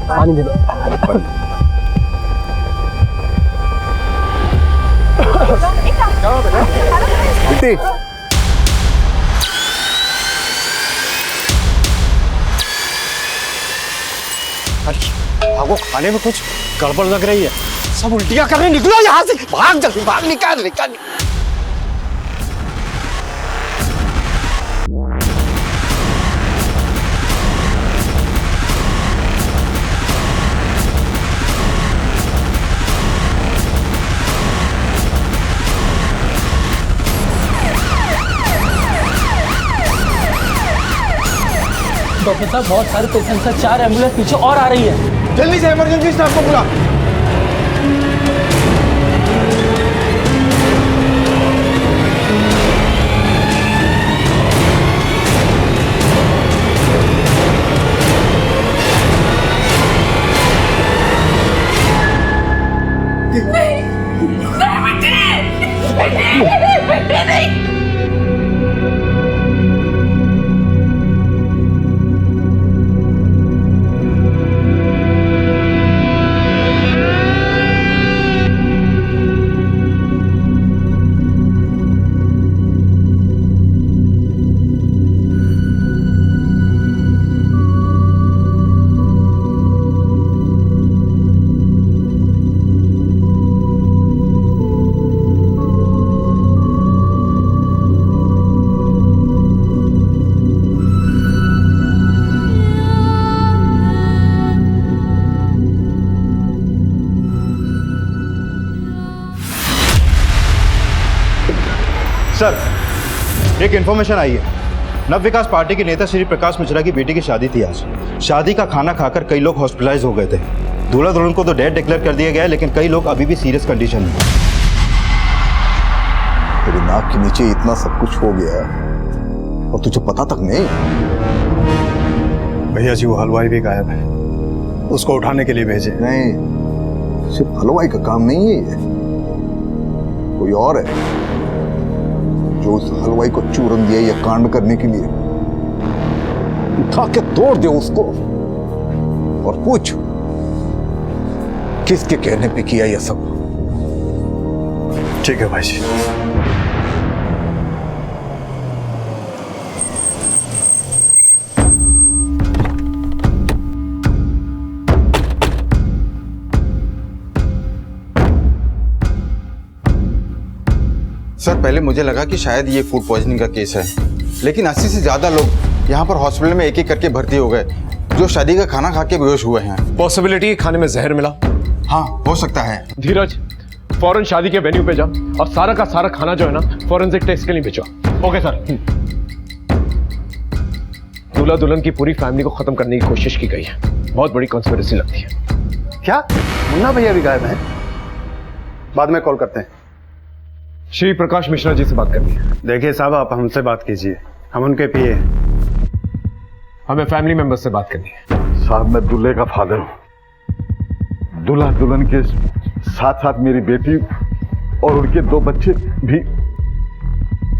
पानी दे दो। बेटी भागो, खाने में कुछ गड़बड़ लग रही है। सब उल्टियां कर रहे, निकलो यहाँ से, भाग जल्दी, भाग, निकाल निकाल। डॉक्टर साहब बहुत सारे पेशेंट्स हैं, 4 एम्बुलेंस पीछे और आ रही है। जल्दी से इमरजेंसी स्टाफ को बुला। सर, एक इन्फॉर्मेशन आई है। नव विकास पार्टी के नेता श्री प्रकाश मिश्रा की बेटी की शादी थी आज। शादी का खाना खाकर कई लोग हॉस्पिटलाइज हो गए थे। दूल्हा दुल्हन को तो डेड डिक्लेयर कर दिया गया है, लेकिन कई लोग अभी भी सीरियस कंडीशन में। तेरी नाक के नीचे इतना सब कुछ हो गया और तुझे पता तक नहीं। भैया जी, वो हलवाई भी गायब है, उसको उठाने के लिए भेजे। नहीं, सिर्फ हलवाई का काम नहीं है ये, कोई और है जो उस हलवाई को चूरन दिया या कांड करने के लिए। उठा के तोड़ दे उसको और पूछ किसके कहने पे किया यह सब। ठीक है भाई जी। सर, पहले मुझे लगा कि शायद ये फूड पॉइजनिंग का केस है, लेकिन 80 से ज्यादा लोग यहाँ पर हॉस्पिटल में एक एक करके भर्ती हो गए जो शादी का खाना खा के बेहोश हुए हैं। पॉसिबिलिटी खाने में जहर मिला। हाँ, हो सकता है। धीरज, फौरन शादी के वेन्यू पे जा और सारा का सारा खाना जो है ना फॉरेंसिक टेस्ट के लिए भेजो। Okay sir. दूल्हा दुल्हन की पूरी फैमिली को खत्म करने की कोशिश की गई है। बहुत बड़ी कॉन्स्पिरेसी लगती है। क्या मुन्ना भैया भी गायब हैं? बाद में कॉल करते हैं। श्री प्रकाश मिश्रा जी से बात करनी है। देखिए साहब, आप हमसे बात कीजिए, हम उनके पीए हैं। हमें फैमिली मेंबर्स से बात करनी है। साहब, मैं दूल्हे का फादर हूं। दूल्हा दुल्हन के साथ साथ मेरी बेटी और उनके 2 बच्चे भी।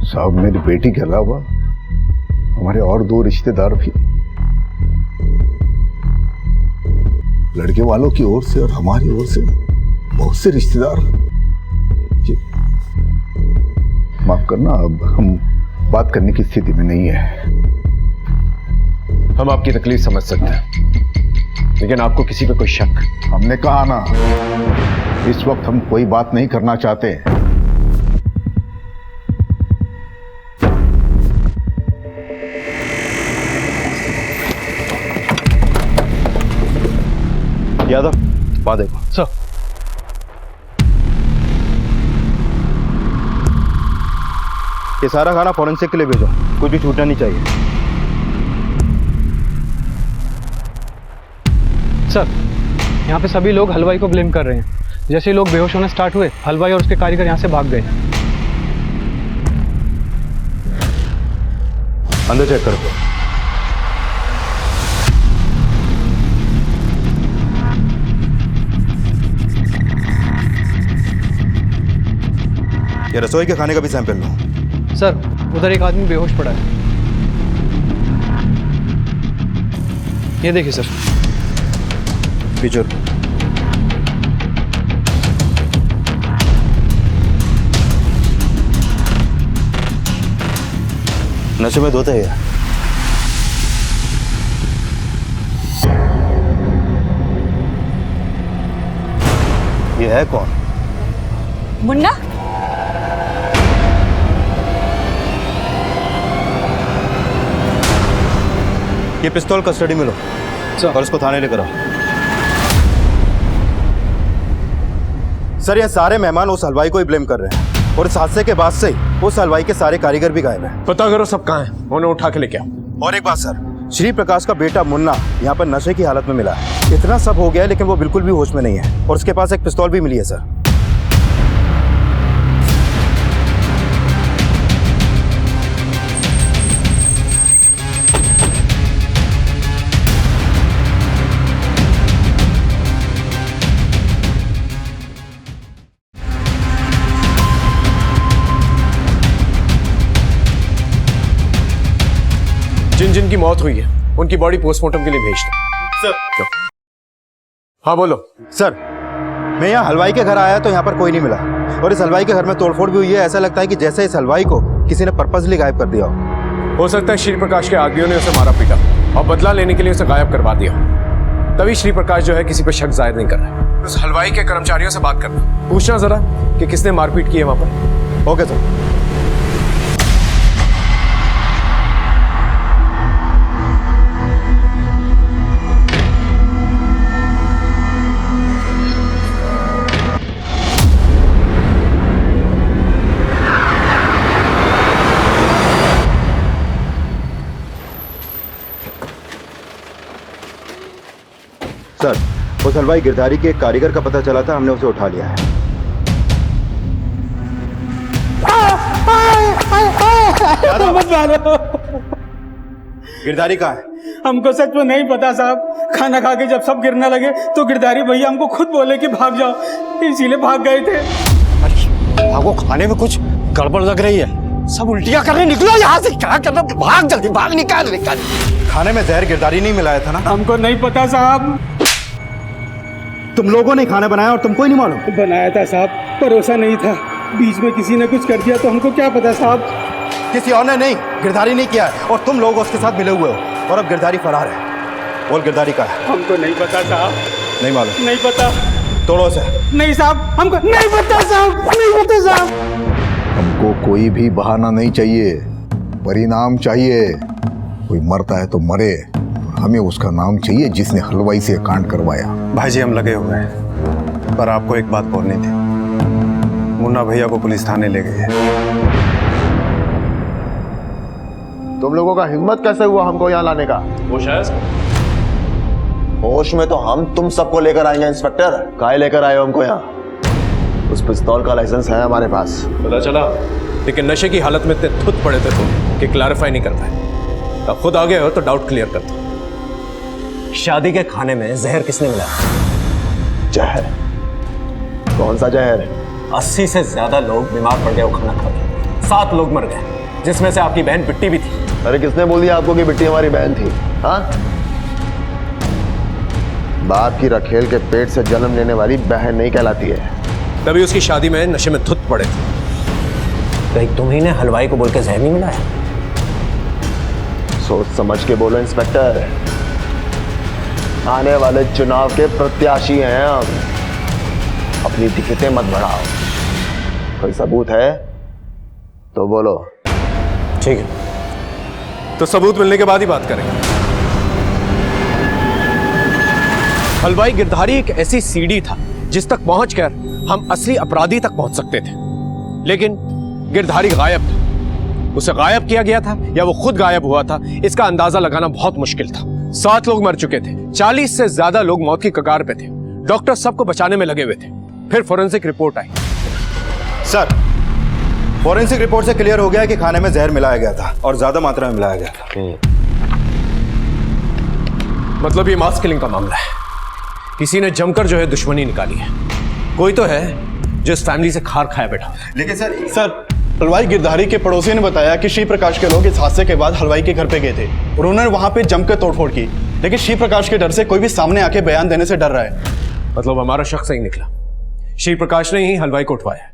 साहब, मेरी बेटी के अलावा हमारे और 2 रिश्तेदार भी, लड़के वालों की ओर से और हमारी ओर से बहुत से रिश्तेदार। माफ करना, अब हम बात करने की स्थिति में नहीं है। हम आपकी तकलीफ समझ सकते हैं, लेकिन आपको किसी पे कोई शक? हमने कहा ना, इस वक्त हम कोई बात नहीं करना चाहते। यादव, बात देखो। सर, ये सारा खाना फॉरेंसिक के लिए भेजो, कुछ भी छूटना नहीं चाहिए। सर, यहाँ पे सभी लोग हलवाई को ब्लेम कर रहे हैं। जैसे ही लोग बेहोश होने स्टार्ट हुए, हलवाई और उसके कारीगर यहाँ से भाग गए। अंदर चेक करो। ये रसोई के खाने का भी सैंपल लो। सर, उधर एक आदमी बेहोश पड़ा है। ये देखिए सर। पीछे नशे में धोते हैं। ये है कौन? मुन्ना, ये पिस्तौल कस्टडी में लो और इसको थाने लेकर आओ। सर, ये सारे मेहमान उस हलवाई को ही ब्लेम कर रहे हैं और इस हादसे के बाद से ही उस हलवाई के सारे कारीगर भी गायब हैं। पता करो सब कहाँ हैं, उन्हें उठा के लेके आओ। और एक बात सर, श्री प्रकाश का बेटा मुन्ना यहाँ पर नशे की हालत में मिला है। इतना सब हो गया है लेकिन वो बिल्कुल भी होश में नहीं है और उसके पास एक पिस्तौल भी मिली है सर। जिन जिन की मौत हुई है उनकी बॉडी पोस्टमार्टम के लिए भेज दो। सर। हाँ बोलो। सर, मैं यहाँ हलवाई के घर आया तो यहाँ पर कोई नहीं मिला और इस हलवाई के घर में तोड़फोड़ भी हुई है। ऐसा लगता है कि जैसे इस हलवाई को किसी ने पर्पसली गायब कर दिया हो सकता है श्री प्रकाश के आदमियों ने उसे मारा पीटा और बदला लेने के लिए उसे गायब करवा दिया। तभी श्री प्रकाश जो है किसी पर शक जाहिर नहीं कर रहा है। उस हलवाई के कर्मचारियों से बात करना, पूछना जरा कि किसने मारपीट की है वहां पर। Okay sir. सर, उस हलवाई गिरधारी के एक कारीगर का पता चला था, हमने उसे उठा लिया है। गिरधारी कहाँ है? हमको सच में नहीं पता साहब। खाना खा के जब सब गिरने लगे तो गिरधारी भैया हमको खुद बोले कि भाग जाओ, इसीलिए भाग गए थे। अरे भागो, खाने में कुछ गड़बड़ लग रही है। सब उल्टियां करने निकलो यहाँ से। क्या करना, भाग जल्दी, भाग, निकाल। खाने में जहर गिरधारी नहीं मिलाया था ना? हमको नहीं पता साहब। तुम लोगों ने खाना बनाया और तुमको ही नहीं मालूम? बनाया था साहब, परोसा नहीं था। बीच में किसी ने कुछ कर दिया तो हमको क्या पता साहब। किसी और ने नहीं, गिरधारी नहीं किया है और तुम लोग उसके साथ मिले हुए हो और अब गिरधारी फरार है। बोल, गिरधारी का है? हमको नहीं पता साहब। नहीं मालूम? नहीं पता। तोड़ो से। नहीं साहब, हमको नहीं पता साहब, नहीं पता साहब। हमको कोई भी बहाना नहीं चाहिए, परिणाम चाहिए। कोई मरता है तो मरे, हमें उसका नाम चाहिए जिसने हलवाई से कांड करवाया। भाई जी, हम लगे हुए हैं, पर आपको एक बात बोलनी थी। मुन्ना भैया को पुलिस थाने ले गई है। तुम लोगों का हिम्मत कैसे हुआ हमको यहाँ लाने का? होश में तो हम तुम सबको लेकर आएंगे इंस्पेक्टर। काहे लेकर आए हो हमको यहाँ? उस पिस्तौल का लाइसेंस है हमारे पास। पता चला, लेकिन नशे की हालत में इतने खुद पड़े थे तुम कि क्लैरिफाई नहीं कर पाए। अब खुद आ गए हो तो डाउट क्लियर कर दो। शादी के खाने में जहर किसने मिलाया? जहर? कौन सा जहर? 80 से ज्यादा लोग बीमार पड़ गए वो खाना खा के। 7 लोग मर गए, जिसमें से आपकी बहन बिट्टी भी थी। अरे किसने बोल दिया आपको कि बिट्टी हमारी बहन थी? हाँ, बाप की रखेल के पेट से जन्म लेने वाली बहन नहीं कहलाती है। तभी उसकी शादी में नशे में धुत पड़े थे। कहीं तुम्ही ने हलवाई को बोल के जहर नहीं मिलाया? सोच समझ के बोलो इंस्पेक्टर। आने वाले चुनाव के प्रत्याशी हैं हम। अपनी टिकटें मत बढ़ाओ। कोई सबूत है तो बोलो। ठीक है, तो सबूत मिलने के बाद ही बात करेंगे। हलवाई गिरधारी एक ऐसी सीढ़ी था जिस तक पहुंचकर हम असली अपराधी तक पहुंच सकते थे, लेकिन गिरधारी गायब था। उसे गायब किया गया था या वो खुद गायब हुआ था, इसका अंदाजा लगाना बहुत मुश्किल था। 7 लोग मर चुके थे, 40 से ज्यादा लोग मौत की कगार पे थे। डॉक्टर सबको बचाने में लगे हुए थे। फिर फोरेंसिक रिपोर्ट आई। सर, फोरेंसिक रिपोर्ट से क्लियर हो गया कि खाने में जहर मिलाया गया था और ज्यादा मात्रा में मिलाया गया था। मतलब ये मास किलिंग का मामला है। किसी ने जमकर जो है दुश्मनी निकाली है। कोई तो है जो इस फैमिली से खार खाया बैठा। लेकिन सर, हलवाई गिरधारी के पड़ोसी ने बताया कि श्री प्रकाश के लोग इस हादसे के बाद हलवाई के घर पे गए थे और उन्होंने वहां पे जमकर तोड़फोड़ की, लेकिन श्री प्रकाश के डर से कोई भी सामने आके बयान देने से डर रहा है। मतलब हमारा शक सही निकला, श्री प्रकाश ने ही हलवाई को उठवाया।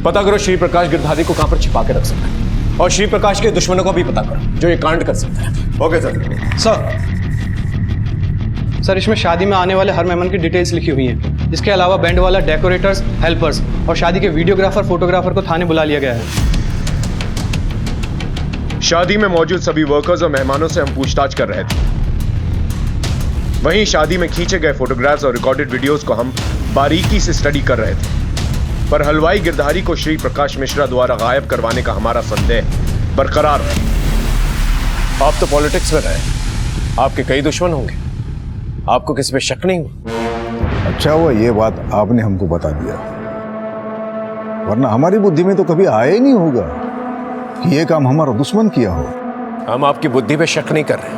पता करो श्री प्रकाश गिरधारी को कहां पर छिपा के रख सकता है, और श्री प्रकाश के दुश्मनों को भी पता करो जो ये कांड कर सकता है। Okay sir. सर इसमें शादी में आने वाले हर मेहमान की डिटेल्स लिखी हुई हैं। इसके अलावा बैंड वाला, डेकोरेटर्स, हेल्पर्स और शादी के वीडियोग्राफर, फोटोग्राफर को थाने बुला लिया गया है। शादी में मौजूद सभी वर्कर्स और मेहमानों से हम पूछताछ कर रहे थे। वहीं शादी में खींचे गए फोटोग्राफ्स और रिकॉर्डेड वीडियोस को हम बारीकी से स्टडी कर रहे थे, पर हलवाई गिरधारी को श्री प्रकाश मिश्रा द्वारा गायब करवाने का हमारा संदेह बरकरार है। आप तो पॉलिटिक्स में रहे, आपके कई दुश्मन होंगे, आपको किसी पे शक नहीं हुआ? अच्छा हुआ ये बात आपने हमको बता दिया, वरना हमारी बुद्धि में तो कभी आया ही नहीं होगा कि ये काम हमारा दुश्मन किया हो। हम आपकी बुद्धि पे शक नहीं कर रहे,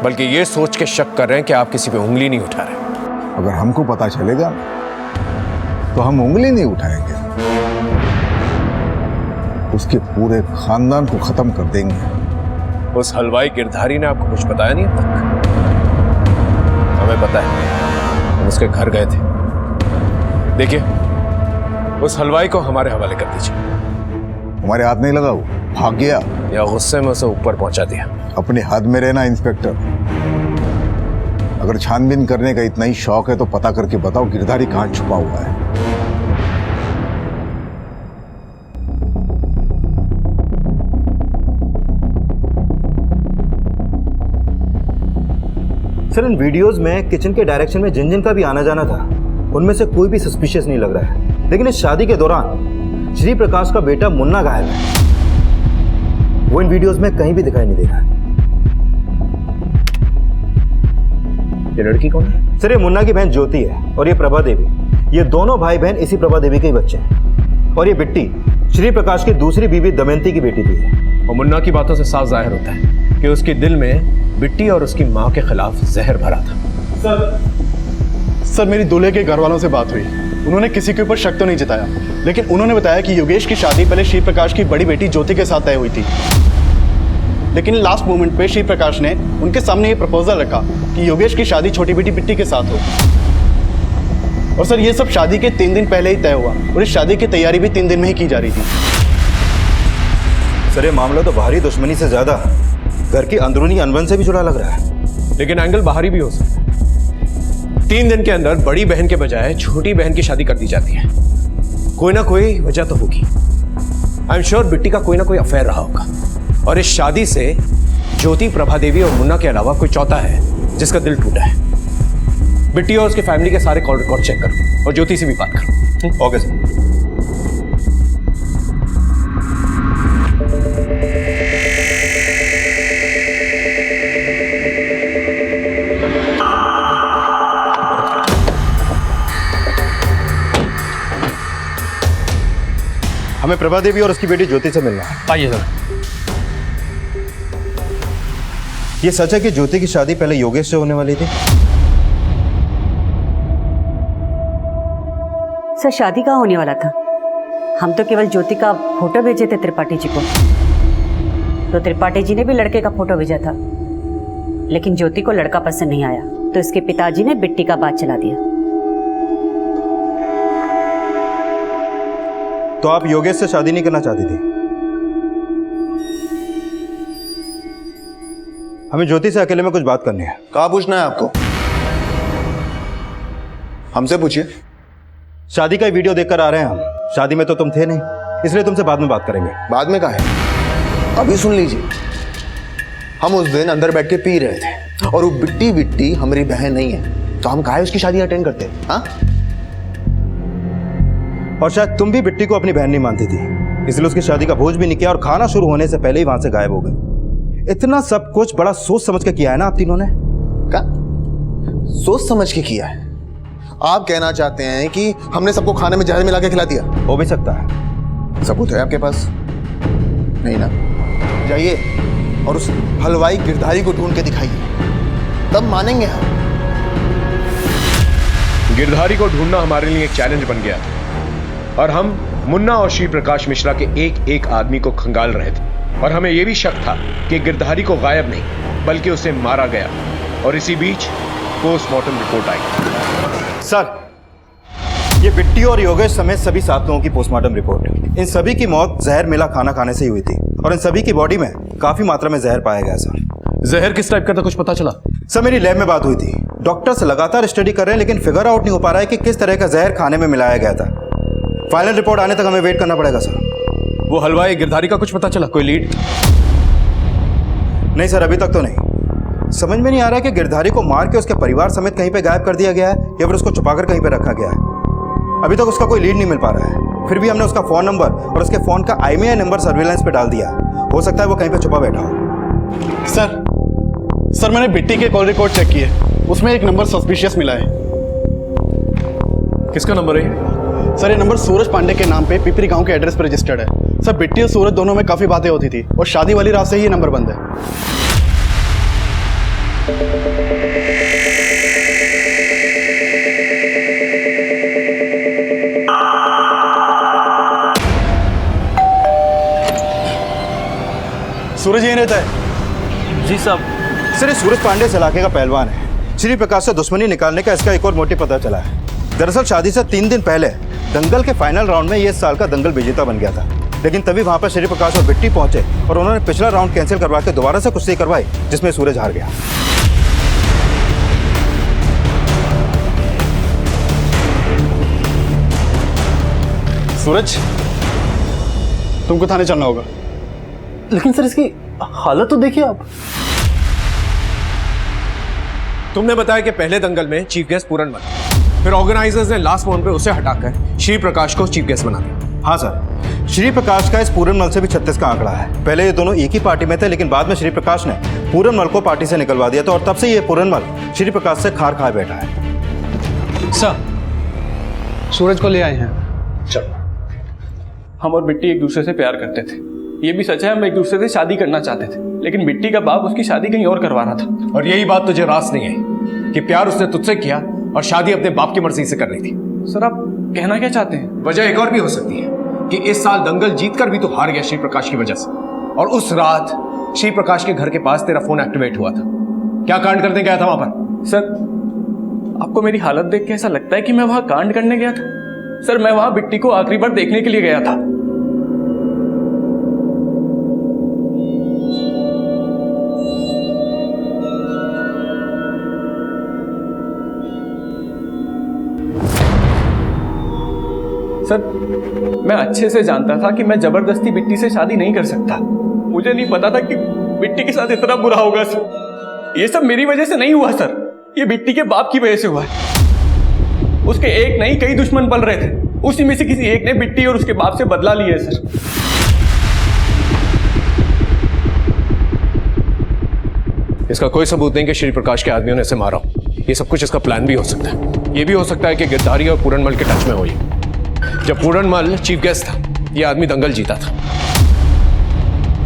बल्कि ये सोच के शक कर रहे हैं कि आप किसी पे उंगली नहीं उठा रहे। अगर हमको पता चलेगा तो हम उंगली नहीं उठाएंगे, उसके पूरे खानदान को खत्म कर देंगे। उस हलवाई गिरधारी ने आपको कुछ बताया नहीं अब तक? हमें पता है, हम उसके घर गए थे। देखिए, उस हलवाई को हमारे हवाले कर दीजिए। हमारे हाथ नहीं लगा, वो भाग गया या गुस्से में उसे ऊपर पहुंचा दिया। अपने हाथ में रहना इंस्पेक्टर। अगर छानबीन करने का इतना ही शौक है तो पता करके बताओ गिरधारी कहां छुपा हुआ है। सर इन वीडियोस में किचन के डायरेक्शन में जिन जिन का भी आना जाना था, उनमें से कोई भी सस्पिशियस नहीं लग रहा है। लेकिन इस शादी के दौरान श्री प्रकाश का बेटा मुन्ना गायब है। वो इन वीडियोस में कहीं भी दिखाई नहीं दे रहा है। ये लड़की कौन है? सर ये मुन्ना की बहन ज्योति है और ये प्रभा देवी। ये दोनों भाई बहन इसी प्रभा देवी के ही बच्चे हैं। और ये बिट्टी श्री प्रकाश की दूसरी बीवी दमयंती की बेटी थी। और मुन्ना की बातों से साफ जाहिर होता है कि उसके दिल में बिट्टी और उसकी मां के खिलाफ जहर भरा था। सर मेरी दूल्हे के घर वालों से बात हुई, उन्होंने किसी के ऊपर शक तो नहीं जताया, लेकिन उन्होंने बताया कि योगेश की शादी पहले श्री प्रकाश की बड़ी बेटी ज्योति के साथ तय हुई थी। लेकिन लास्ट मोमेंट पे श्री प्रकाश ने उनके सामने ये प्रपोजल रखा कि योगेश की शादी छोटी बेटी बिट्टी के साथ हो। और सर ये सब शादी के 3 दिन पहले ही तय हुआ और इस शादी की तैयारी भी 3 दिन में ही की जा रही थी। सर ये मामला तो बाहरी दुश्मनी से ज्यादा घर की अंदरूनी अनबन से भी जुड़ा लग रहा है। लेकिन एंगल बाहरी भी हो सकता है। 3 दिन के अंदर बड़ी बहन के बजाय छोटी बहन की शादी कर दी जाती है। कोई ना कोई वजह तो होगी। आई एम श्योर बिट्टी का कोई ना कोई अफेयर रहा होगा, और इस शादी से ज्योति, प्रभा देवी और मुन्ना के अलावा कोई चौथा है जिसका दिल टूटा है। बिट्टी और उसके फैमिली के सारे कॉल रिकॉर्ड चेक करो और ज्योति से भी बात करो। Okay sir. हमें प्रभा देवी और उसकी बेटी ज्योति से मिलना है। आइए सर। ये सच है कि ज्योति की शादी पहले योगेश से होने वाली थी? सर शादी कहाँ होने वाला था? हम तो केवल ज्योति का फोटो भेजे थे त्रिपाठी जी को, तो त्रिपाठी जी ने भी लड़के का फोटो भेजा था, लेकिन ज्योति को लड़का पसंद नहीं आया, तो इसके पिताजी ने बिट्टी का बात चला दिया। तो आप योगेश से शादी नहीं करना चाहती थी? हमें ज्योति से अकेले में कुछ बात करनी है। कहाँ पूछना है आपको? हमसे पूछिए। शादी का वीडियो देखकर आ रहे हैं हम। शादी में तो तुम थे नहीं, इसलिए तुमसे बाद में बात करेंगे। बाद में कहा है, अभी सुन लीजिए। हम उस दिन अंदर बैठ के पी रहे थे और वो बिट्टी हमारी बहन नहीं है, तो हम काहे उसकी शादी अटेंड करते? हाँ? और शायद तुम भी बिट्टी को अपनी बहन नहीं मानती थी, इसलिए उसकी शादी का भोज भी नहीं किया और खाना शुरू होने से पहले ही वहां से गायब हो गए। इतना सब कुछ बड़ा सोच समझ के किया है ना आप तीनों ने? क्या सोच समझ के किया है? आप कहना चाहते हैं कि हमने सबको खाने में जहर मिला के खिला दिया? हो भी सकता है। सबूत है आपके पास? नहीं ना? जाइए और उस हलवाई गिरधारी को ढूंढ के दिखाइए, तब मानेंगे हम। गिरधारी को ढूंढना हमारे लिए एक चैलेंज बन गया और हम मुन्ना और श्री प्रकाश मिश्रा के एक एक आदमी को खंगाल रहे थे और हमें यह भी शक था कि गिरधारी को गायब नहीं बल्कि उसे मारा गया। और इसी बीच पोस्टमार्टम रिपोर्ट आई। सर, ये बिट्टी और योगेश समेत सभी 7 लोगों की पोस्टमार्टम रिपोर्ट, इन सभी की मौत जहर मिला खाना खाने से ही हुई थी और इन सभी की बॉडी में काफी मात्रा में जहर पाया गया। सर, जहर किस टाइप का था, कुछ पता चला? सर, मेरी लैब में बात हुई थी। डॉक्टर्स लगातार स्टडी कर रहे हैं लेकिन फिगर आउट नहीं हो पा रहा है कि किस तरह का जहर खाने में मिलाया गया था। फाइनल रिपोर्ट आने तक हमें वेट करना पड़ेगा। सर, वो हलवाई गिरधारी का कुछ पता चला, कोई लीड? नहीं सर, अभी तक तो नहीं। समझ में नहीं आ रहा है कि गिरधारी को मार के उसके परिवार समेत कहीं पे गायब कर दिया गया है या फिर उसको छुपाकर कहीं पे रखा गया है। अभी तक उसका कोई लीड नहीं मिल पा रहा है। फिर भी हमने उसका फोन नंबर और उसके फोन का IMEI नंबर सर्विलांस पे डाल दिया। हो सकता है वो कहीं पे छुपा बैठा हो। सर मैंने बिट्टी के कॉल रिकॉर्ड चेक किए, उसमें एक नंबर सस्पिशियस मिला है। किसका नंबर है? सर, ये नंबर सूरज पांडे के नाम पे पिपरी गांव के एड्रेस पर रजिस्टर्ड है। सर, बिट्टी और सूरज दोनों में काफी बातें होती थी और शादी वाली रात से ही ये नंबर बंद है। सूरज यहीं रहता है? जी साहब। सर, ये सूरज पांडे इस इलाके का पहलवान है। श्री प्रकाश से दुश्मनी निकालने का इसका एक और मोटिव पता चला है। दरअसल शादी से 3 दिन पहले दंगल के फाइनल राउंड में ये इस साल का दंगल विजेता बन गया था, लेकिन तभी वहां पर श्री प्रकाश और बिट्टी पहुंचे और उन्होंने पिछला राउंड कैंसिल करवा के दोबारा से कुश्ती करवाई जिसमें सूरज हार गया। सूरज, तुमको थाने चलना होगा। लेकिन सर, इसकी हालत तो देखिए आप। तुमने बताया कि पहले दंगल में चीफ गेस्ट पूरनमल, फिर ऑर्गेनाइजर्स ने लास्ट मोमेंट पे उसे हटाकर श्री प्रकाश को चीफ गेस्ट बना दिया। हाँ सर, श्री प्रकाश का इस पूरनमल से भी 36 का आंकड़ा है। पहले ये दोनों एक ही पार्टी में थे लेकिन बाद में श्री प्रकाश ने पूरनमल को पार्टी से निकलवा दिया था और तब से ये पूरनमल श्री प्रकाश से खार खाए बैठा है। सर, सूरज को ले आए हैं। चलो। हम और बिट्टी एक दूसरे से प्यार करते थे, ये भी सच है, हम एक दूसरे से शादी करना चाहते थे, लेकिन बिट्टी का बाप उसकी शादी कहीं और करवा रहा था। और यही बात तुझे रास नहीं आई कि प्यार उसने तुझसे किया और शादी अपने बाप की मर्जी से करनी थी। सर, आप कहना क्या चाहते हैं? वजह एक और भी हो सकती है कि इस साल दंगल जीतकर भी तो हार गया श्री प्रकाश की वजह से, और उस रात श्री प्रकाश के घर के पास तेरा फोन एक्टिवेट हुआ था। क्या कांड करने गया था वहां पर? सर, आपको मेरी हालत देख के ऐसा लगता है कि मैं वहां कांड करने गया था? सर, मैं वहां बिट्टी को आखिरी बार देखने के लिए गया था। सर, मैं अच्छे से जानता था कि मैं जबरदस्ती बिट्टी से शादी नहीं कर सकता। मुझे नहीं पता था कि बिट्टी के साथ इतना बुरा होगा सर। ये सब मेरी वजह से नहीं हुआ सर, ये बिट्टी के बाप की वजह से हुआ है। उसके एक नहीं कई दुश्मन पल रहे थे, उसी में से किसी एक ने बिट्टी और उसके बाप से बदला लिया है सर। इसका कोई सबूत नहीं कि श्री प्रकाश के आदमियों ने इसे मारा हो। ये सब कुछ इसका प्लान भी हो सकता है। ये भी हो सकता है कि गिरधारी और पूरनमल के टच में हो। जब पूरनमल चीफ गेस्ट था, ये आदमी दंगल जीता था।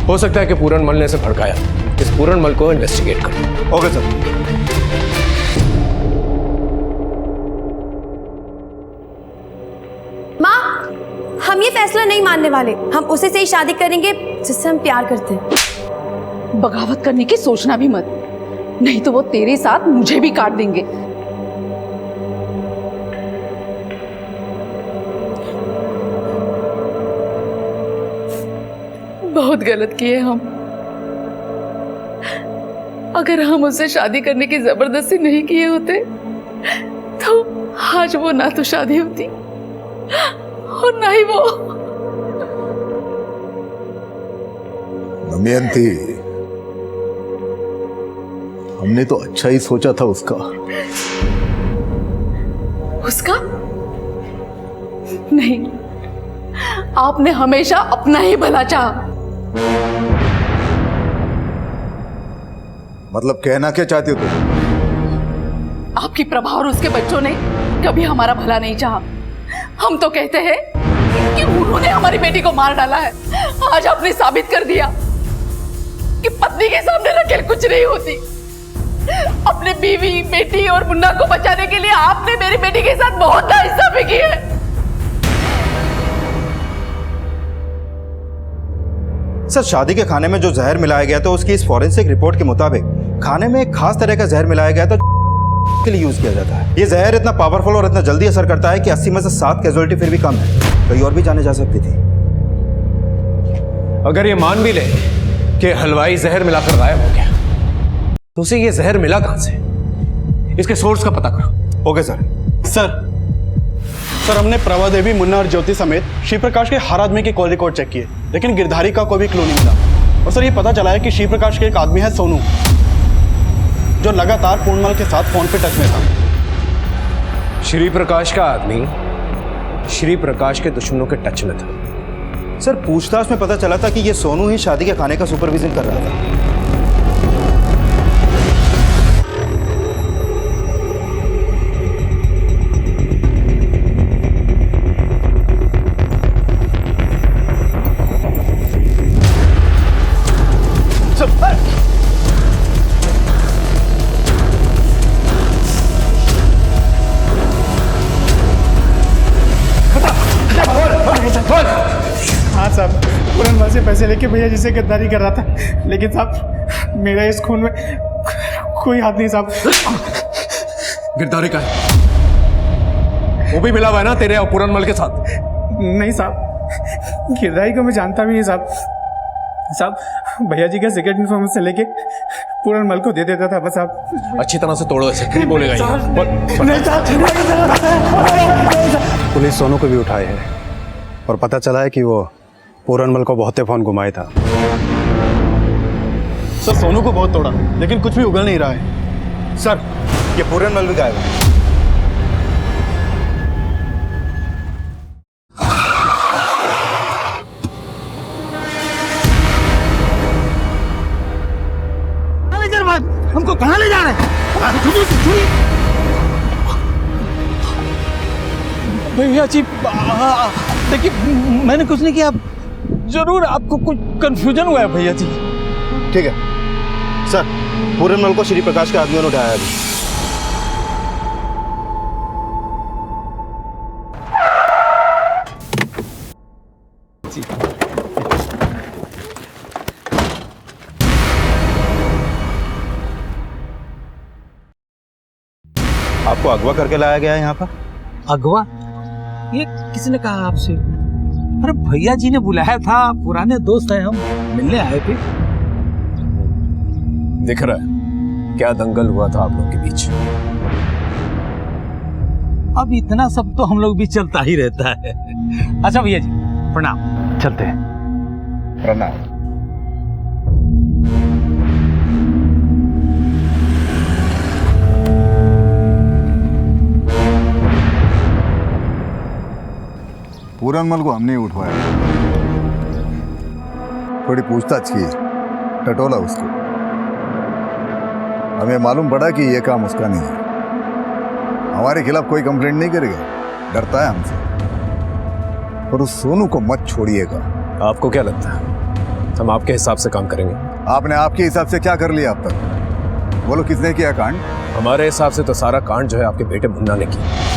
हो सकता है कि पूरनमल ने इसे भड़काया। इस पूरनमल को इन्वेस्टिगेट करो। Okay sir. माँ, हम ये फैसला नहीं मानने वाले। हम उसे से ही शादी करेंगे जिससे हम प्यार करते हैं। बगावत करने की सोचना भी मत, नहीं तो वो तेरे साथ मुझे भी काट देंगे। बहुत गलत किए हम। अगर हम उससे शादी करने की जबरदस्ती नहीं किए होते तो आज वो ना तो शादी होती और ना ही वो। दमयंती, हमने तो अच्छा ही सोचा था उसका। उसका? नहीं, आपने हमेशा अपना ही भला चाहा। मतलब कहना क्या चाहती हो तुम? आपकी प्रभा और उसके बच्चों ने कभी हमारा भला नहीं चाहा। हम तो कहते हैं कि उन्होंने हमारी बेटी को मार डाला है। आज आपने साबित कर दिया। कि पत्नी के सामने रखेल कुछ नहीं होती। अपने बीवी, बेटी और मुन्ना को बचाने के लिए आपने मेरी बेटी के साथ बहुत नाइंसाफी की है। सर, शादी के खाने में जो जहर मिलाया गया था उसकी इस फॉरेंसिक रिपोर्ट के मुताबिक खाने में एक खास तरह का जहर मिलाया गया था के लिए यूज किया जाता है। ये जहर इतना पावरफुल और इतना जल्दी असर करता है कि 80 में से 7 कैजुअलिटी फिर भी कम है। कहीं और भी जाने जा सकती थी। अगर ये मान भी ले कि हलवाई जहर मिलाकर गायब हो गया, तो उसे ये जहर मिला कहां से? इसके सोर्स का पता करो। Okay sir. सर हमने प्रभा देवी, मुन्ना और ज्योति समेत शिव प्रकाश के हर आदमी के कॉल रिकॉर्ड चेक किए, लेकिन गिरधारी का कोई भी क्लू नहीं मिला। और सर ये पता चला है कि शिव प्रकाश के एक आदमी है सोनू, जो लगातार पूर्णमल के साथ फोन पे टच में था। श्री प्रकाश का आदमी श्री प्रकाश के दुश्मनों के टच में था। सर, पूछताछ में पता चला था कि ये सोनू ही शादी के खाने का सुपरविजन कर रहा था। हाँ साहब, पूरनमल से पैसे लेके भैया जी से गद्दारी कर रहा था, लेकिन साहब मेरा इस खून में कोई हाथ नहीं साहब। गिरधारी का है, वो भी मिला हुआ है ना तेरे और पूरनमल के साथ? नहीं साहब, गिरधारी को मैं जानता भी नहीं साहब। साहब भैया जी का सीक्रेट इन्फॉर्मेशन लेके पूरनमल को दे देता था बस साहब। अच्छी तरह से तोड़ो इसे, नहीं बोलेगा ये। पुलिस सोनू को भी उठाए है और पता चला है कि वो पूरनमल को बहुते फोन घुमाया था। सर सोनू को बहुत तोड़ा, लेकिन कुछ भी उगल नहीं रहा है। सर, ये पूरनमल भी गायब है। हमको कहाँ ले जा रहे हैं? भैया जी देखिए, मैंने कुछ नहीं किया, जरूर आपको कुछ कंफ्यूजन हुआ है भैया जी। ठीक है सर, पूरनमल को श्री प्रकाश के आदमियों ने उठाया अभी। आपको अगवा करके लाया गया है यहाँ पर। अगवा? ये किसने कहा आपसे? अरे भैया जी ने बुलाया था, पुराने दोस्त हैं हम, मिलने आए थे। दिख रहा है क्या दंगल हुआ था आप लोग के बीच। अब इतना सब तो हम लोग भी चलता ही रहता है। अच्छा भैया जी प्रणाम, चलते हैं। प्रणाम। पूरनमल को हमने उठवाया, थोड़ी पूछताछ की, टटोला उसको। हमें मालूम पड़ा कि यह काम उसका नहीं है। हमारे खिलाफ कोई कंप्लेंट नहीं करेगा, डरता है हमसे। पर उस सोनू को मत छोड़िएगा। आपको क्या लगता है हम आपके हिसाब से काम करेंगे? आपने आपके हिसाब से क्या कर लिया अब तक? बोलो किसने किया कांड? हमारे हिसाब से तो सारा कांड जो है आपके बेटे मुन्ना ने किया।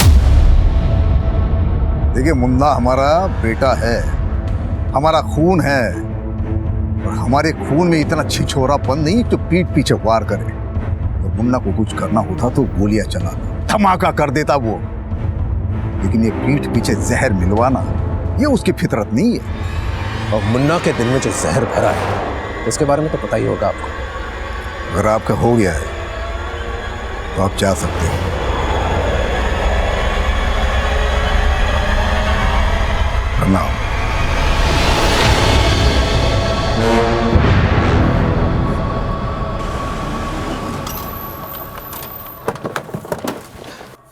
देखिए, मुन्ना हमारा बेटा है, हमारा खून है, और हमारे खून में इतना छिछोरापन नहीं तो पीठ पीछे वार करे। और मुन्ना को कुछ करना होता तो गोलियां चलाता, धमाका कर देता वो। लेकिन ये पीठ पीछे जहर मिलवाना, ये उसकी फितरत नहीं है। और मुन्ना के दिल में जो जहर भरा है उसके बारे में तो पता ही होगा आपको। अगर आपका हो गया है तो आप जा सकते हो। प्रणाम।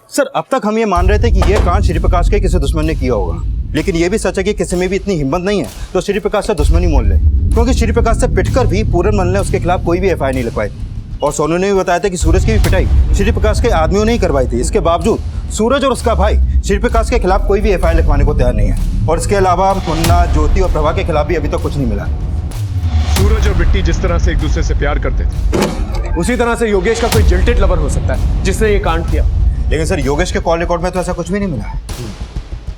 सर, अब तक हम ये मान रहे थे कि यह कांड श्री प्रकाश के किसी दुश्मन ने किया होगा, लेकिन यह भी सच है कि किसी में भी इतनी हिम्मत नहीं है तो श्री प्रकाश से दुश्मनी मोल ले, क्योंकि श्री प्रकाश से पिटकर भी पूरनमल ने उसके खिलाफ कोई भी एफआईआर नहीं लिखवाई। और सोनू ने भी बताया था कि सूरज की भी पिटाई श्री प्रकाश के आदमियों ने ही करवाई थी। इसके बावजूद सूरज और उसका भाई श्री प्रकाश के खिलाफ कोई भी एफआईआर लिखवाने को तैयार नहीं है। और इसके अलावा मुन्ना, ज्योति और प्रभा के खिलाफ भी अभी तक कुछ नहीं मिला। सूरज और बिट्टी जिस तरह से एक दूसरे से प्यार करते थे, उसी तरह से योगेश का कोई जिल्टेड लवर हो सकता है जिसने ये कांड किया। लेकिन सर योगेश के कॉल रिकॉर्ड में तो ऐसा कुछ भी नहीं मिला है।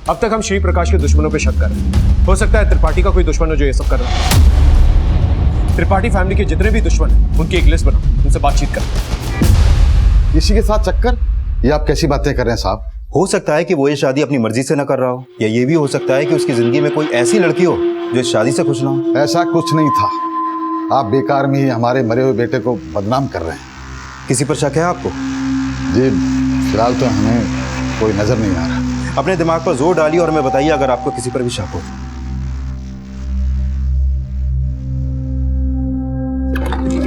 अब तक हम श्री प्रकाश के दुश्मनों पे शक कर रहे हैं। हो सकता है त्रिपाठी का कोई दुश्मन हो जो ये सब कर रहा है। त्रिपाठी फैमिली के जितने भी दुश्मन हैं उनकी एक लिस्ट बनाओ, उनसे बातचीत करो। इसी के साथ चक्कर, ये आप कैसी बातें कर रहे हैं साहब? हो सकता है कि वो ये शादी अपनी मर्जी से ना कर रहा हो, या ये भी हो सकता है कि उसकी जिंदगी में कोई ऐसी लड़की हो जो इस शादी से खुश ना हो। ऐसा कुछ नहीं था। आप बेकार में ही हमारे मरे हुए बेटे को बदनाम कर रहे हैं। किसी पर शक है आपको? जी फिलहाल तो हमें कोई नजर नहीं आ रहा। अपने दिमाग पर जोर डालिए और हमें बताइए अगर आपको किसी पर भी शक हो।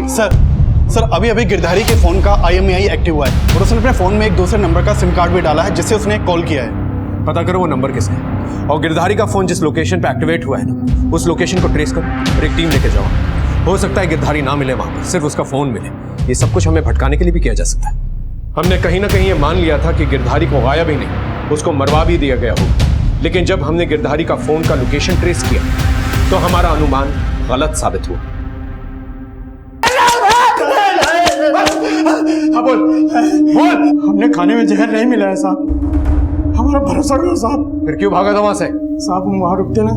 सर अभी अभी गिरधारी के फोन का IMEI एक्टिव हुआ है और उसने अपने फोन में एक दूसरे नंबर का सिम कार्ड भी डाला है जिससे उसने कॉल किया है। पता करो वो नंबर किसका है और गिरधारी का फोन जिस लोकेशन पे एक्टिवेट हुआ है ना, उस लोकेशन को ट्रेस करो और एक टीम लेके जाओ। हो सकता है गिरधारी ना मिले वहां पर, सिर्फ उसका फोन मिले। ये सब कुछ हमें भटकाने के लिए भी किया जा सकता है। हमने कहीं ना कहीं ये मान लिया था कि गिरधारी को गायब ही नहीं, उसको मरवा भी दिया गया होगा। लेकिन जब हमने गिरधारी का फोन का लोकेशन ट्रेस किया तो हमारा अनुमान गलत साबित हुआ। बोल हमने खाने में जहर नहीं मिलाया साहब, हमारा भरोसा करो साहब। फिर क्यों भागा था वहां से? साहब हम वहां रुकते ना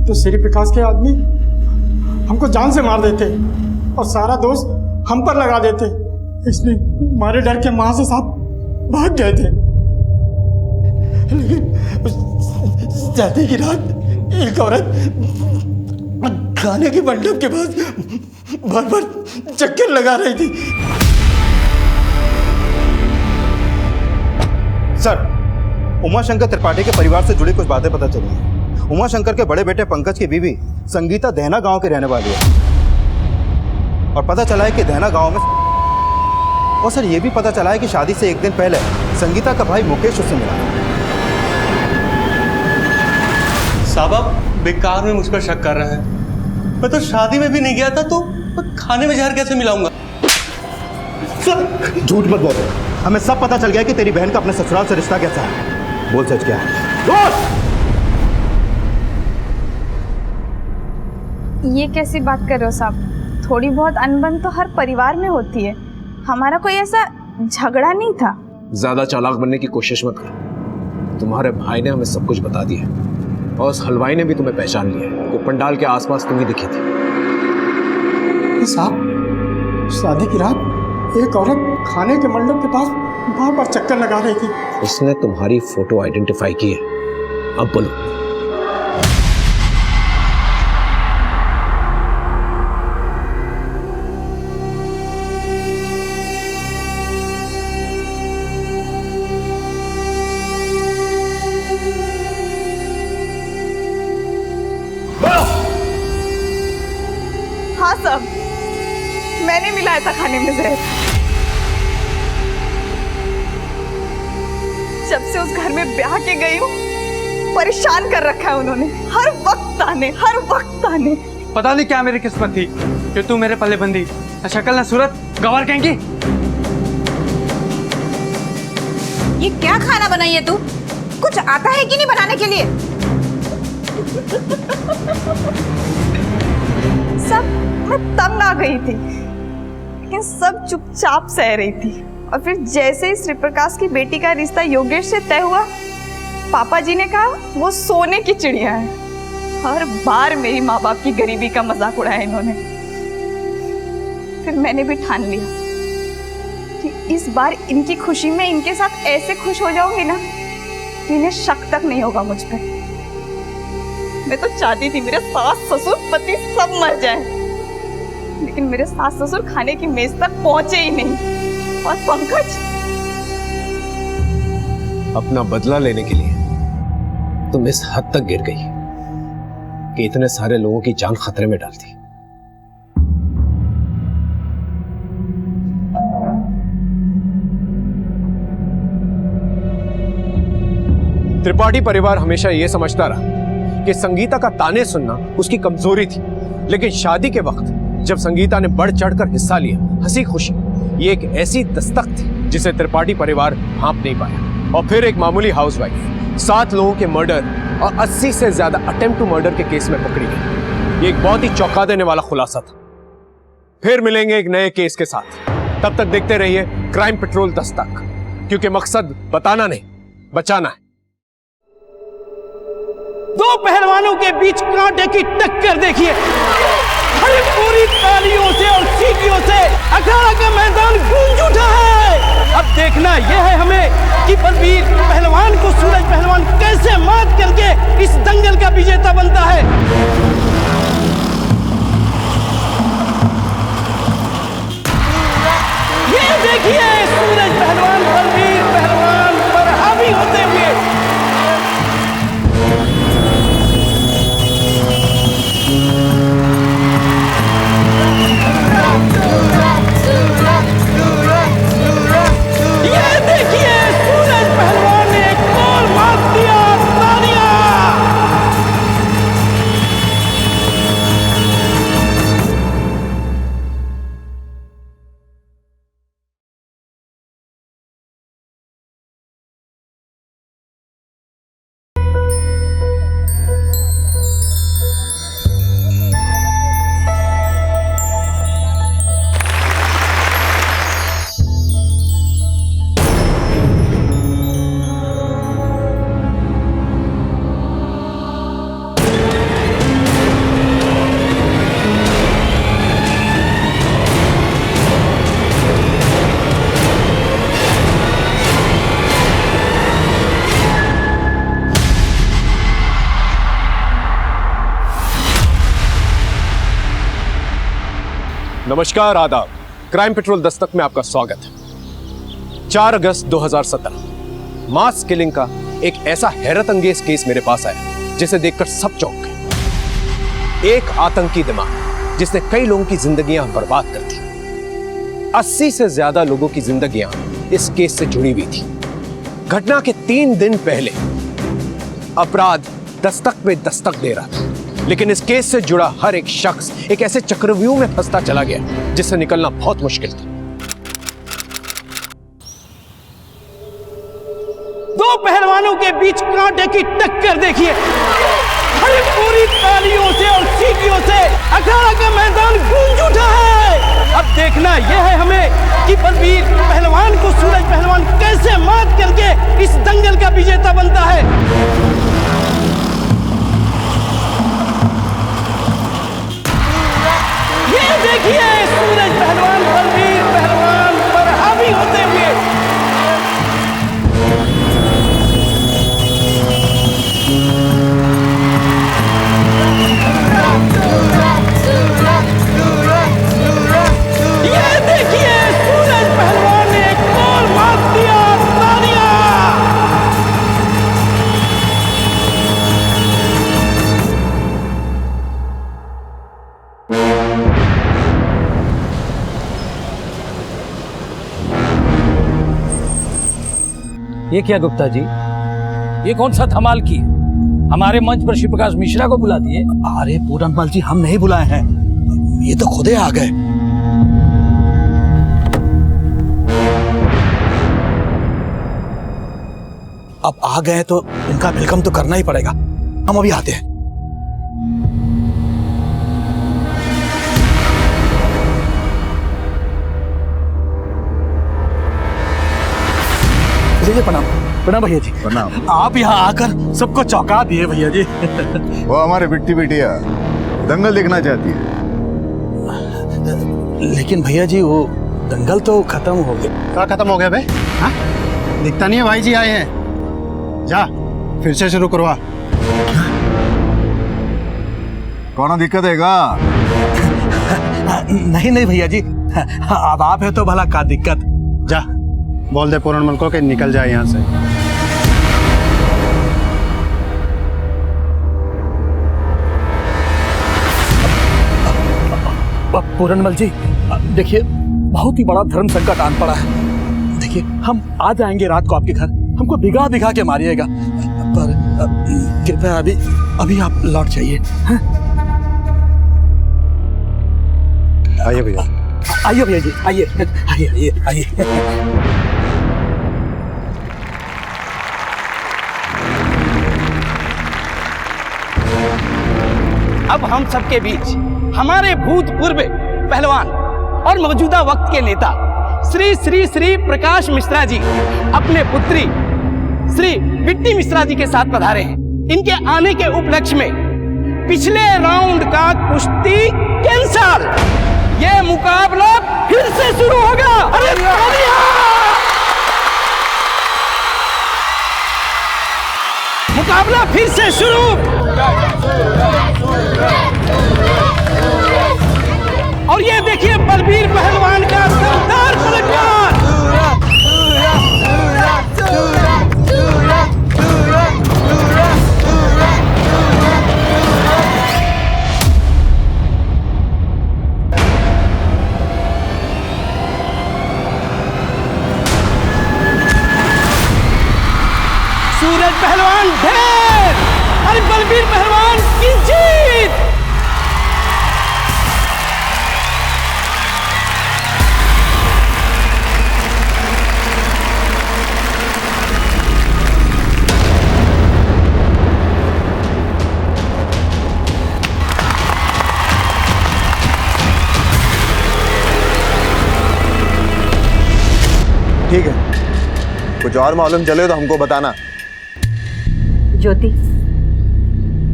तो श्री प्रकाश के आदमी हमको जान से मार देते और सारा दोष हम पर लगा देते, इसलिए हमारे डर के वहां से साहब भाग गए थे। लेकिन शादी की रात एक औरत खाने के मंडप के पास भर भर चक्कर लगा रही थी। सर उमाशंकर त्रिपाठी के परिवार से जुड़ी कुछ बातें पता चली हैं। उमाशंकर के बड़े बेटे पंकज की बीवी संगीता दहना गांव के रहने वाली है और पता चला है कि दहना गांव में, और सर ये भी पता चला है कि शादी से एक दिन पहले संगीता का भाई मुकेश उससे मिला। साहब आप बेकार में मुझ पर शक कर रहे हैं। मैं तो शादी में भी नहीं गया था, तो खाने में जहर कैसे मिलाऊंगा? झूठ मत बोल, हमें सब पता चल गया कि तेरी बहन का अपने ससुराल से रिश्ता कैसा है। बोल सच क्या है? ये कैसी बात कर रहे हो साहब? थोड़ी बहुत अनबन तो हर परिवार में होती है, हमारा कोई ऐसा झगड़ा नहीं था। ज्यादा चालाक बनने की कोशिश मत करो। तुम्हारे भाई ने हमें सब कुछ बता दिया और उस हलवाई ने भी तुम्हें पहचान लिया है। वो पंडाल के आसपास तुम्हें दिखी थी। साहब शादी की रात एक औरत खाने के मंडप के पास बार बार चक्कर लगा रही थी। उसने तुम्हारी फोटो आइडेंटिफाई की है। अब बोलो। हाँ सब मैंने मिलाया था खाने में जहर। जब से उस घर में ब्याह के गई हूँ परेशान कर रखा है उन्होंने, हर वक्त ताने। पता नहीं क्या मेरी किस्मत थी कि तू मेरे पल्ले बंदी। शक्ल ना सूरत गवार कहेंगी। ये क्या खाना बनाई है तू? कुछ आता है कि नहीं बनाने के लिए? सब मैं तंग आ गई थी, लेकिन सब चुपचाप सह रही थी। और फिर जैसे ही श्री प्रकाश की बेटी का रिश्ता योगेश से तय हुआ, पापा जी ने कहा वो सोने की चिड़िया है। हर बार मेरी माँ बाप की गरीबी का मजाक उड़ाया इन्होंने। फिर मैंने भी ठान लिया कि इस बार इनकी खुशी में इनके साथ ऐसे खुश हो जाऊंगी ना कि इन्हें शक तक नहीं होगा मुझ पर। मैं तो चाहती थी मेरे सास ससुर पति सब मर जाए, लेकिन मेरे सास ससुर खाने की मेज तक पहुंचे ही नहीं। और पंकज, अपना बदला लेने के लिए तुम इस हद तक गिर गई कि इतने सारे लोगों की जान खतरे में डाल दी। त्रिपाठी परिवार हमेशा यह समझता रहा कि संगीता का ताने सुनना उसकी कमजोरी थी, लेकिन शादी के वक्त जब संगीता ने बढ़ चढ़कर हिस्सा लिया, हंसी खुशी, ये एक ऐसी दस्तक थी जिसे त्रिपाठी परिवार हाँप नहीं पाया। और फिर एक मामूली हाउसवाइफ 7 लोगों के मर्डर और 80 से ज्यादा अटेम्प्ट टू मर्डर के केस में पकड़ी गई। ये एक बहुत ही चौंका देने वाला खुलासा था। फिर मिलेंगे एक नए केस के साथ। तब तक देखते रहिए क्राइम पेट्रोल दस्तक, क्योंकि मकसद बताना नहीं, बचाना है। दो पहलवानों के बीच कांटे की टक्कर देखिए। अरे पूरी तालियों से और सीटियों से अखाड़ा का मैदान गूंज उठा है। अब देखना यह है हमें कि बलबीर पहलवान को सूरज पहलवान कैसे मात करके इस दंगल का विजेता बनता है। ये देखिए सूरज पहलवान बलबीर पहलवान पर हावी होते हुए। ये देखिए सूरज पहलवान ने एक गोल मार दिया। तालियां। नमस्कार, आदाब। क्राइम पेट्रोल दस्तक में आपका स्वागत है। 4 अगस्त 2017 मास किलिंग का एक ऐसा हैरत अंगेज केस मेरे पास आया जिसे देखकर सब चौंक गए। एक आतंकी दिमाग जिसने कई लोगों की जिंदगियां बर्बाद कर दी। 80 से ज्यादा लोगों की जिंदगियां इस केस से जुड़ी हुई थी। घटना के 3 दिन पहले अपराध दस्तक पे दस्तक दे रहा था, लेकिन इस केस से जुड़ा हर एक शख्स एक ऐसे चक्रव्यूह में फंसता चला गया जिससे निकलना बहुत मुश्किल था। दो पहलवानों के बीच कांटे की टक्कर देखिए। अरे पूरी तालियों से और सीटियों से अखाड़ा का मैदान गूंज उठा है। अब देखना यह है हमें कि बलबीर पहलवान को सूरज पहलवान कैसे मात करके इस दंगल का विजेता बनता है। ये देखिए सूरज पहलवान बलबीर पहलवान पर हावी होते हुए। ये देखिए सूरज पहलवान ने एक गोल मार दिया। तालियां। ये क्या गुप्ता जी, ये कौन सा धमाल की? हमारे मंच पर शिव प्रकाश मिश्रा को बुला दिए। अरे पूरनमल जी, हम नहीं बुलाए हैं, ये तो खुदे आ गए। अब आ गए तो इनका वेलकम तो करना ही पड़ेगा। हम अभी आते हैं। प्रणाम। प्रणाम भैया जी। प्रणाम। आप यहाँ आकर सबको चौंका दिए भैया जी। वो हमारे बिट्टी बिटिया दंगल देखना चाहती है। लेकिन भैया जी वो दंगल तो खत्म हो गया। क्या खत्म हो गया बे? हाँ? दिखता नहीं है भाई जी आए हैं। जा फिर से शुरू करवा। कौन दिक्कत है गा? नहीं नहीं भैया जी, अब आप है तो भला का दिक्कत। जा बोल दे पूरनमल को कि निकल जाए यहाँ से। पूरनमल जी देखिए, बहुत ही बड़ा धर्म संकट आन पड़ा है। देखिए हम आ जाएंगे रात को आपके घर, हमको भिगा भिगा के मारिएगा, पर कृपया अभी आप लौट जाइए। आइए भैया। आइए भैया जी, आइए आइए आइए आइए। अब हम सबके बीच हमारे भूतपूर्व पहलवान और मौजूदा वक्त के नेता श्री श्री श्री प्रकाश मिश्रा जी अपने पुत्री श्री बिट्टी मिश्रा जी के साथ पधारे हैं। इनके आने के उपलक्ष्य में पिछले राउंड का कुश्ती कैंसल। ये मुकाबला फिर से शुरू होगा। अरे मुकाबला फिर से शुरू। और ये देखिए बलबीर पहलवान का शानदार पलटवार। सूरज पहलवान ढेर और बलबीर पहलवान की जीत। ठीक है, कुछ और मालूम चले तो हमको बताना। ज्योति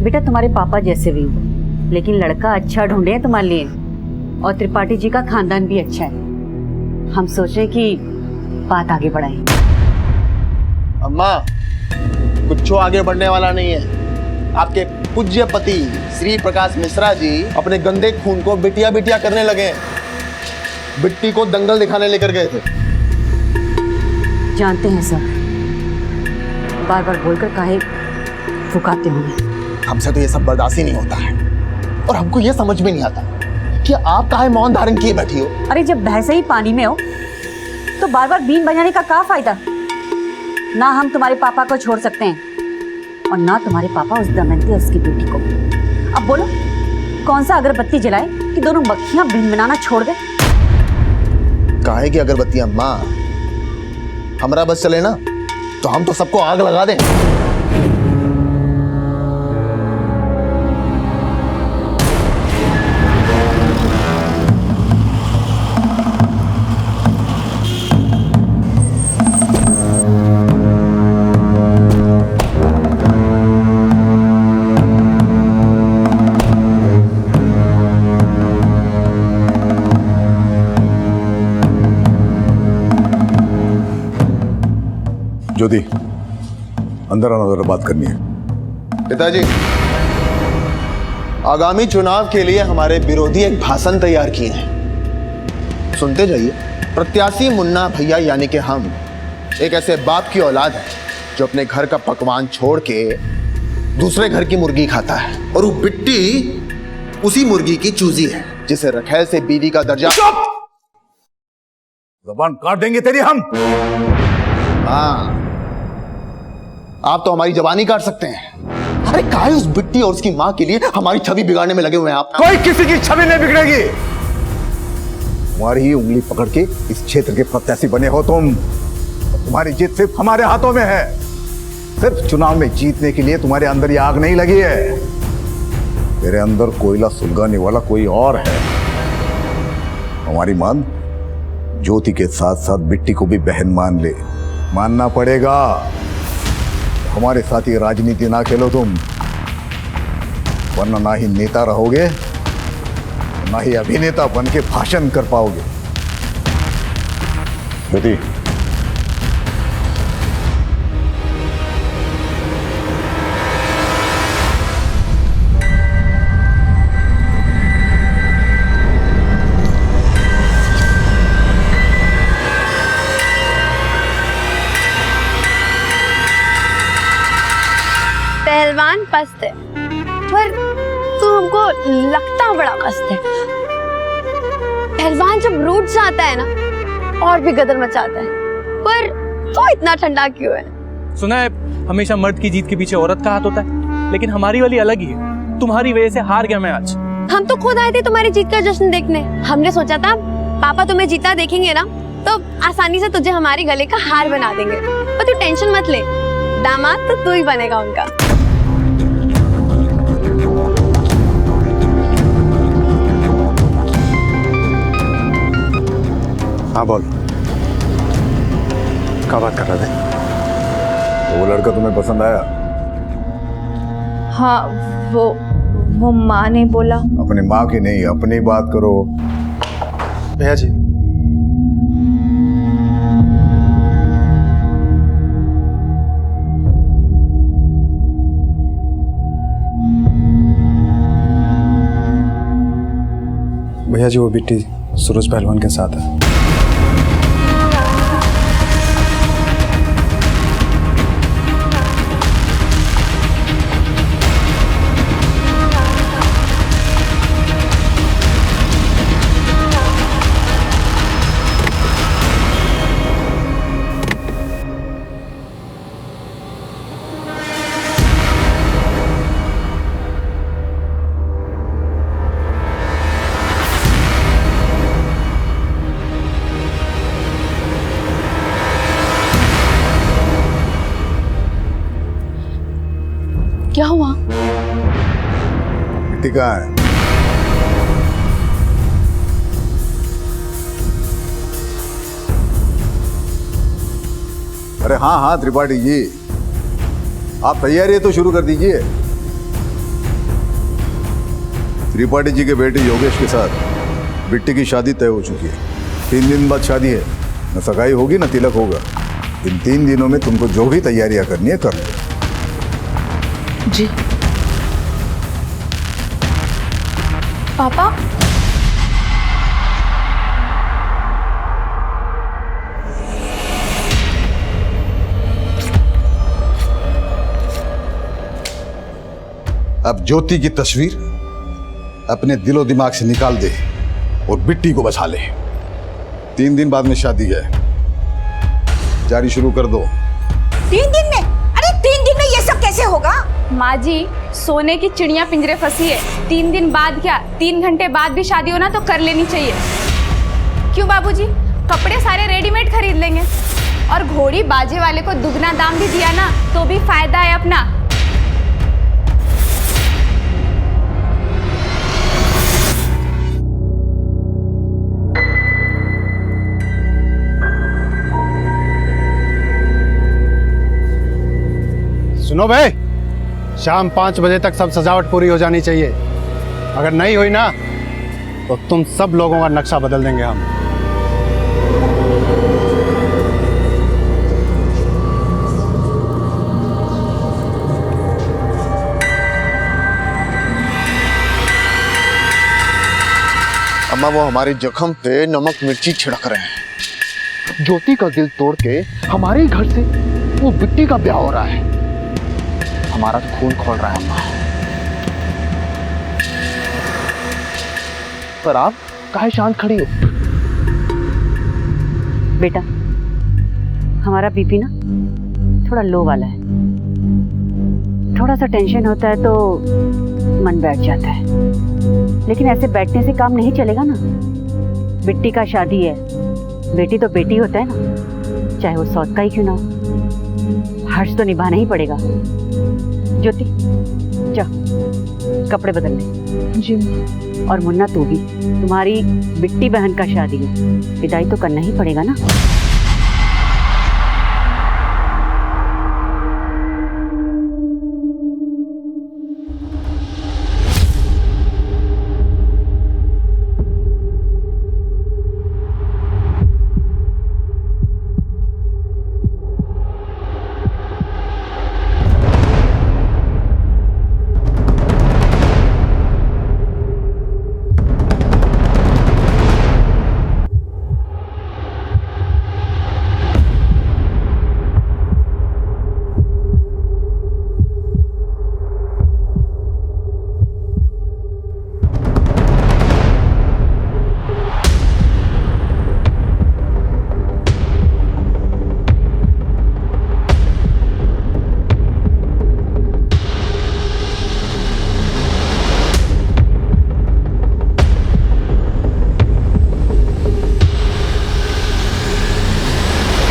बेटा, तुम्हारे पापा जैसे भी हो, लेकिन लड़का अच्छा ढूंढे हैं तुम्हारे लिए, और त्रिपाठी जी का खानदान भी अच्छा है। हम सोच रहे कि बात आगे बढ़ाएं। अम्मा, कुछ आगे बढ़ने वाला नहीं है। आपके पूज्य पति श्री प्रकाश मिश्रा जी अपने गंदे खून को बिटिया बिटिया करने लगे। बिट्टी को दंगल दिखाने लेकर गए थे। जानते हैं सर, बार बार बोलकर काहे फुकाते होंगे। हमसे तो ये सब बर्दाश्त ही नहीं होता है, और हमको ये समझ में नहीं आता कि आप काहे मौन धारण किए बैठी हो। अरे जब भैंसे ही पानी में हो तो बार बार बीन बजाने का क्या फायदा। ना हम तुम्हारे पापा को छोड़ सकते हैं और ना तुम्हारे पापा उस दमयंती उसकी बेटी को। अब बोलो कौन सा अगरबत्ती जलाए कि दोनों मक्खियां बीन बनाना छोड़ दे। काहे की अगरबत्ती अम्मा, हमारा बस चले ना तो हम तो सबको आग लगा दें। ज्योति, अंदर आना, जरा बात करनी है। पिताजी, आगामी चुनाव के लिए हमारे विरोधी एक भाषण तैयार किए हैं, सुनते जाइए। प्रत्याशी मुन्ना भैया यानी कि हम एक ऐसे बाप की औलाद है जो अपने घर का पकवान छोड़ के दूसरे घर की मुर्गी खाता है, और वो बिट्टी उसी मुर्गी की चूजी है जिसे रखैल से बीवी का दर्जा। जबान काट देंगे तेरी हम। हाँ, आप तो हमारी जबानी काट सकते हैं। अरे काहे उस बिट्टी और उसकी मां के लिए हमारी छवि बिगाड़ने में लगे हुए हैं आप। कोई किसी की छवि नहीं बिगड़ेगी। तुम्हारी ही उंगली पकड़ के इस क्षेत्र के प्रत्याशी बने हो तुम। तुम्हारी जीत सिर्फ हमारे हाथों में है। सिर्फ चुनाव में जीतने के लिए तुम्हारे अंदर ये आग नहीं लगी है। तेरे अंदर कोयला सुलगाने वाला कोई और है। हमारी मान ज्योति के साथ साथ बिट्टी को भी बहन मान ले, मानना पड़ेगा। हमारे साथ ये राजनीति ना खेलो तुम, वरना ना ही नेता रहोगे ना ही अभिनेता बन के भाषण कर पाओगे। ज्योति, पहलवान पस्त है, पर तू हमको लगता बड़ा मस्त है। पहलवान जब रूठ जाता है ना और भी गदर मचाता है, पर तू इतना ठंडा क्यों है? सुना है हमेशा मर्द की जीत के पीछे औरत का हाथ होता है, लेकिन हमारी वाली अलग ही है। तुम्हारी वजह से हार गया मैं आज। हम तो खुद आए थे तुम्हारी जीत का जश्न देखने। हमने सोचा था पापा तुम्हें जीता देखेंगे ना तो आसानी से तुझे हमारे गले का हार बना देंगे, पर तू टेंशन मत ले, दामाद तो तू ही बनेगा उनका। हाँ बोल, क्या बात कर रहे थे? तो वो लड़का तुम्हें पसंद आया? हाँ, वो माँ ने बोला। अपनी माँ की नहीं, अपनी बात करो। भैया जी, भैया जी वो बिट्टी सूरज पहलवान के साथ है। क्या हुआ? बिट्टी कहाँ है? अरे हाँ हाँ त्रिपाठी जी, आप तैयारी तो शुरू कर दीजिए। त्रिपाठी जी के बेटे योगेश के साथ बिट्टी की शादी तय हो चुकी है। 3 दिन बाद शादी है, न सगाई होगी न तिलक होगा। इन 3 दिनों में तुमको जो भी तैयारियां करनी है कर लो। जी पापा, अब ज्योति की तस्वीर अपने दिलो दिमाग से निकाल दे और बिट्टी को बचा ले। 3 दिन बाद में शादी है, जारी शुरू कर दो। 3 दिन में? अरे 3 दिन में ये सब कैसे होगा? माँ जी, सोने की चिड़िया पिंजरे फंसी है। 3 दिन बाद क्या, 3 घंटे बाद भी शादी होना तो कर लेनी चाहिए। क्यों बाबूजी, कपड़े सारे रेडीमेड खरीद लेंगे और घोड़ी बाजे वाले को दुगना दाम भी दिया ना तो भी फायदा है अपना। सुनो भाई, शाम 5 बजे तक सब सजावट पूरी हो जानी चाहिए। अगर नहीं हुई ना तो तुम सब लोगों का नक्शा बदल देंगे हम। अम्मा वो हमारे जख्म पे नमक मिर्ची छिड़क रहे हैं। ज्योति का दिल तोड़ के हमारे ही घर से वो बिट्टी का ब्याह हो रहा है। हमारा तो खून खोल रहा है अम्मा। पर आप काहे शांत खड़ी हो? बेटा, हमारा बीपी ना थोड़ा लो वाला है। थोड़ा सा टेंशन होता है तो मन बैठ जाता है, लेकिन ऐसे बैठने से काम नहीं चलेगा ना। बिट्टी का शादी है, बेटी तो बेटी होता है ना, चाहे वो सौत का ही क्यों ना हो। हर्ष तो निभाना ही पड़ेगा। ज्योति जा कपड़े बदल ले। जी। और मुन्ना तू भी, तुम्हारी बिट्टी बहन का शादी है, विदाई तो करना ही पड़ेगा ना।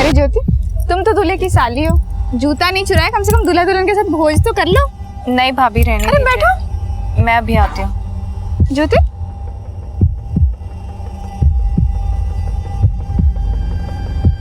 ज्योति, तुम तो दूल्हे की साली हो, जूता नहीं चुराया, कम से कम दूल्हा दुल्हन के साथ भोज तो कर लो। नहीं भाभी, रहने। अरे बैठो, मैं अभी आती हूँ। ज्योति